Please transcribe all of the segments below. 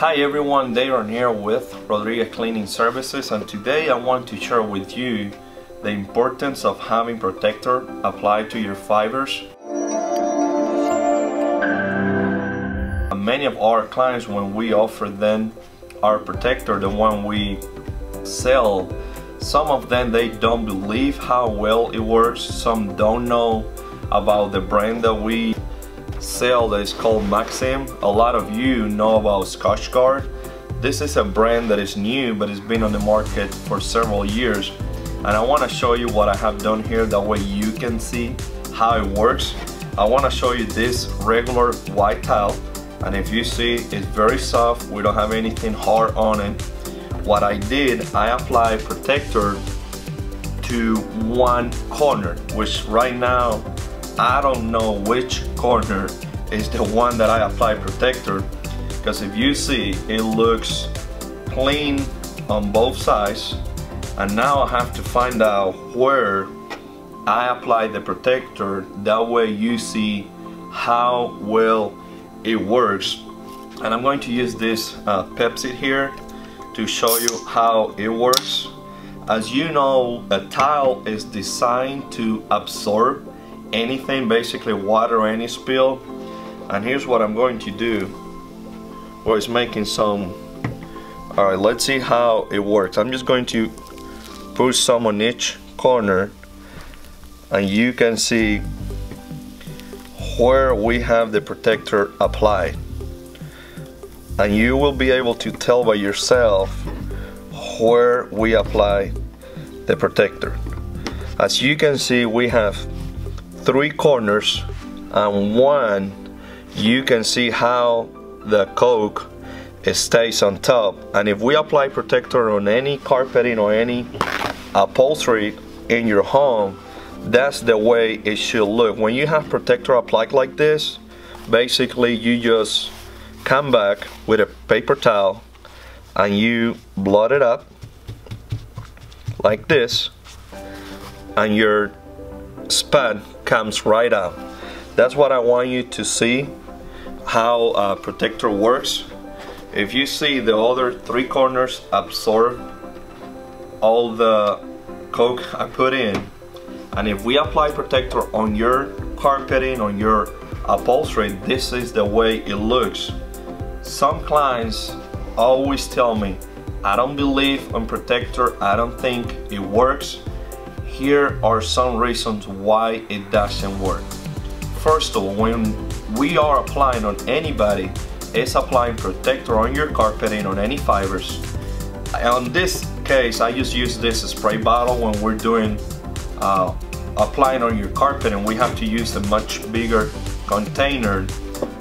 Hi everyone, Darren here with Rodriguez Cleaning Services, and today I want to share with you the importance of having protector applied to your fibers. Many of our clients, when we offer them our protector, the one we sell, some of them they don't believe how well it works. Some don't know about the brand that we sell that is called Maxim. A lot of you know about Scotchgard. This is a brand that is new, but it's been on the market for several years, and I want to show you what I have done here, that way you can see how it works. I want to show you this regular white towel, and if you see, it's very soft. We don't have anything hard on it. What I did, I applied protector to one corner, which right now I don't know which corner is the one that I apply protector, because if you see, it looks clean on both sides, and now I have to find out where I apply the protector. That way you see how well it works. And I'm going to use this Pepsi here to show you how it works. As you know, a towel is designed to absorb anything, basically water or any spill. And here's what I'm going to do. Well, it's making some. Alright, let's see how it works. I'm just going to put some on each corner, and you can see where we have the protector applied, and you will be able to tell by yourself where we apply the protector. As you can see, we have 3 corners, and one you can see how the Coke stays on top. And if we apply protector on any carpeting or any upholstery in your home, that's the way it should look. When you have protector applied like this, basically you just come back with a paper towel and you blot it up like this, and your spot comes right out. That's what I want you to see, how protector works. If you see, the other 3 corners absorb all the Coke I put in, and if we apply protector on your carpeting, on your upholstery, this is the way it looks. Some clients always tell me, I don't believe on protector, I don't think it works. Here are some reasons why it doesn't work. First of all, when we are applying on anybody, it's applying protector on your carpeting, on any fibers. On this case, I just use this spray bottle. When we're doing applying on your carpet and we have to use a much bigger container,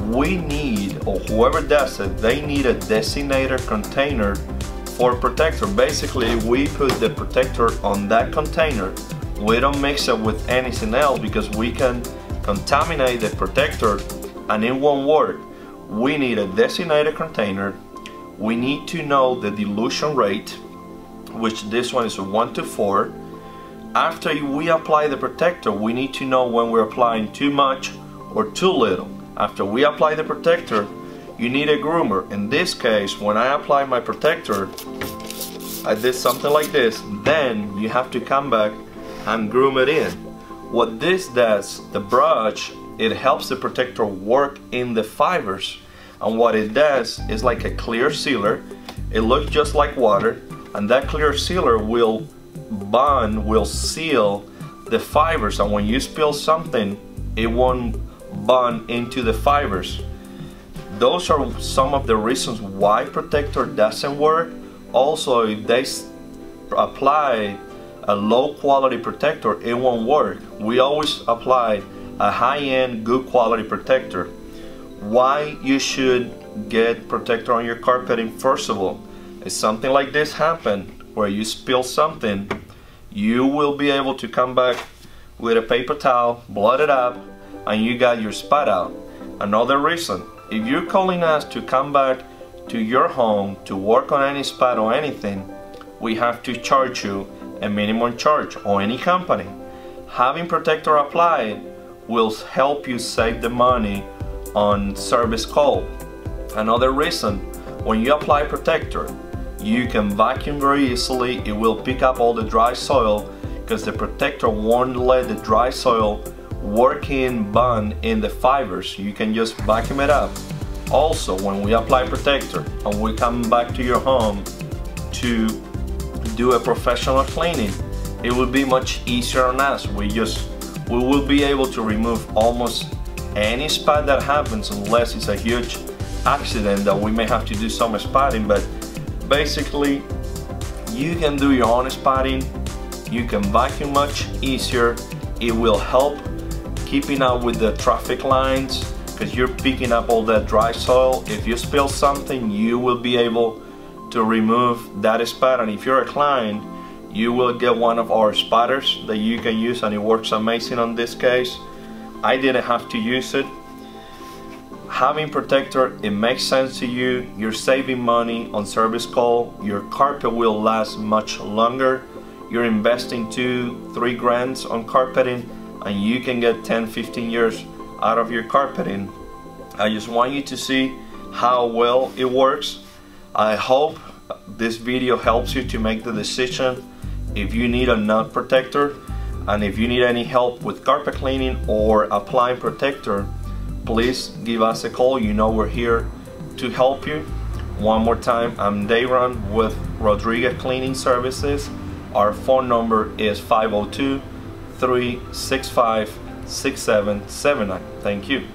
we need, or whoever does it, they need a designated container for protector. Basically, we put the protector on that container. We don't mix it with anything else, because we can contaminate the protector and it won't work. We need a designated container. We need to know the dilution rate, which this one is 1:4. After we apply the protector, we need to know when we're applying too much or too little. After we apply the protector, you need a groomer. In this case, when I apply my protector, I did something like this. Then you have to come back and groom it in. What this does, the brush, it helps the protector work in the fibers. And what it does is like a clear sealer. It looks just like water, and that clear sealer will bond, will seal the fibers, and when you spill something, it won't bond into the fibers. Those are some of the reasons why protector doesn't work. Also, if they apply a low quality protector, it won't work. We always apply a high-end, good quality protector. Why you should get protector on your carpeting? First of all, if something like this happen, where you spill something, you will be able to come back with a paper towel, blot it up, and you got your spot out. Another reason, if you're calling us to come back to your home to work on any spot or anything, we have to charge you a minimum charge, or any company. Having protector applied will help you save the money on service call. Another reason, When you apply protector, you can vacuum very easily. It will pick up all the dry soil because the protector won't let the dry soil work in bond in the fibers. You can just vacuum it up. Also, when we apply protector and we come back to your home to do a professional cleaning, it will be much easier on us. We will be able to remove almost any spot that happens, unless it's a huge accident that we may have to do some spotting. But basically, you can do your own spotting. You can vacuum much easier. It will help keeping up with the traffic lines because you're picking up all that dry soil. If you spill something, you will be able to remove that spot. And if you're a client, you will get one of our spotters that you can use, and it works amazing on this case. I didn't have to use it. Having protector, it makes sense to you. You're saving money on service call. Your carpet will last much longer. You're investing 2-3 grand on carpeting, and you can get 10-15 years out of your carpeting. I just want you to see how well it works. I hope this video helps you to make the decision if you need a nut protector. And if you need any help with carpet cleaning or applying protector, please give us a call. You know we're here to help you. One more time, I'm Dayron with Rodriguez Cleaning Services. Our phone number is 502-365-6779. Thank you.